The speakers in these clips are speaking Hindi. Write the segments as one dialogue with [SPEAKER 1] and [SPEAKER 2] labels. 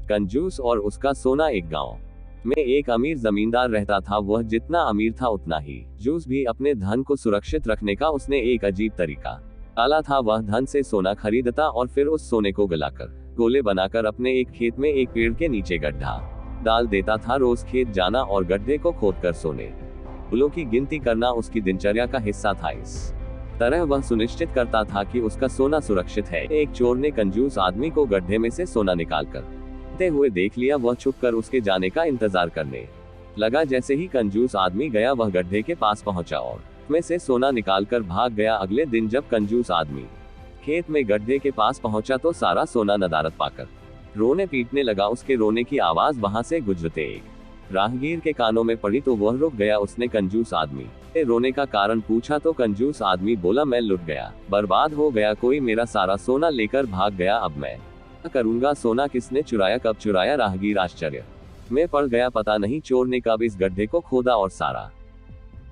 [SPEAKER 1] कंजूस और उसका सोना। एक गांव में एक अमीर जमींदार रहता था। वह जितना अमीर था उतना ही जूस भी। अपने धन को सुरक्षित रखने का उसने एक अजीब तरीका निकाला था। वह धन से सोना खरीदता और फिर उस सोने को गलाकर गोले बनाकर अपने एक खेत में एक पेड़ के नीचे गड्ढा डाल देता था। रोज खेत जाना और गड्ढे को खोदकर सोने फूलों की गिनती करना उसकी दिनचर्या का हिस्सा था। इस तरह वह सुनिश्चित करता था कि उसका सोना सुरक्षित है। एक चोर ने कंजूस आदमी को गड्ढे में से सोना निकालकर हुए देख लिया। वह छुपकर उसके जाने का इंतजार करने लगा। जैसे ही कंजूस आदमी गया वह गड्ढे के पास पहुंचा और में से सोना निकालकर भाग गया। अगले दिन जब कंजूस आदमी खेत में गड्ढे के पास पहुंचा तो सारा सोना नदारद पाकर रोने पीटने लगा। उसके रोने की आवाज वहां से गुजरते एक राहगीर के कानों में पड़ी तो वह रुक गया। उसने कंजूस आदमी से रोने का कारण पूछा तो कंजूस आदमी बोला, मैं लुट गया, बर्बाद हो गया, कोई मेरा सारा सोना लेकर भाग गया। अब मैं क्या करूंगा? सोना किसने चुराया, कब चुराया? राहगीर आश्चर्य में पड़ गया। पता नहीं चोर ने कब इस गड्ढे को खोदा और सारा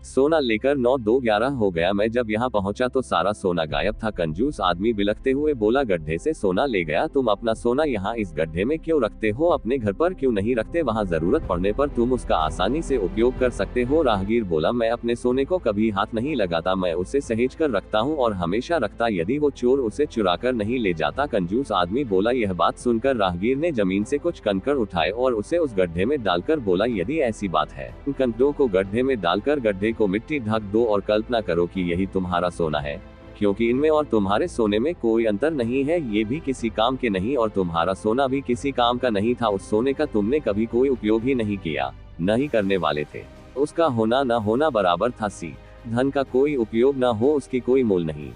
[SPEAKER 1] सोना लेकर 9-2-11 हो गया। मैं जब यहाँ पहुंचा तो सारा सोना गायब था। कंजूस आदमी बिलखते हुए बोला, गड्ढे से सोना ले गया? तुम अपना सोना यहाँ इस गड्ढे में क्यों रखते हो? अपने घर पर क्यों नहीं रखते? वहाँ जरूरत पड़ने पर तुम उसका आसानी से उपयोग कर सकते हो। राहगीर बोला, मैं अपने सोने को कभी हाथ नहीं लगाता, मैं उसे सहेज कर रखता हूँ और हमेशा रखता, यदि वो चोर उसे चुरा कर नहीं ले जाता। कंजूस आदमी बोला। यह बात सुनकर राहगीर ने जमीन से कुछ कंकड़ उठाए और उसे उस गड्ढे में डालकर बोला, यदि ऐसी बात है, इन कंकड़ों को गड्ढे में डालकर गड्ढे को मिट्टी ढक दो और कल्पना करो कि यही तुम्हारा सोना है, क्योंकि इनमें और तुम्हारे सोने में कोई अंतर नहीं है। ये भी किसी काम के नहीं और तुम्हारा सोना भी किसी काम का नहीं था। उस सोने का तुमने कभी कोई उपयोग ही नहीं किया, न ही करने वाले थे। उसका होना न होना बराबर था। धन का कोई उपयोग न हो उसकी कोई मोल नहीं।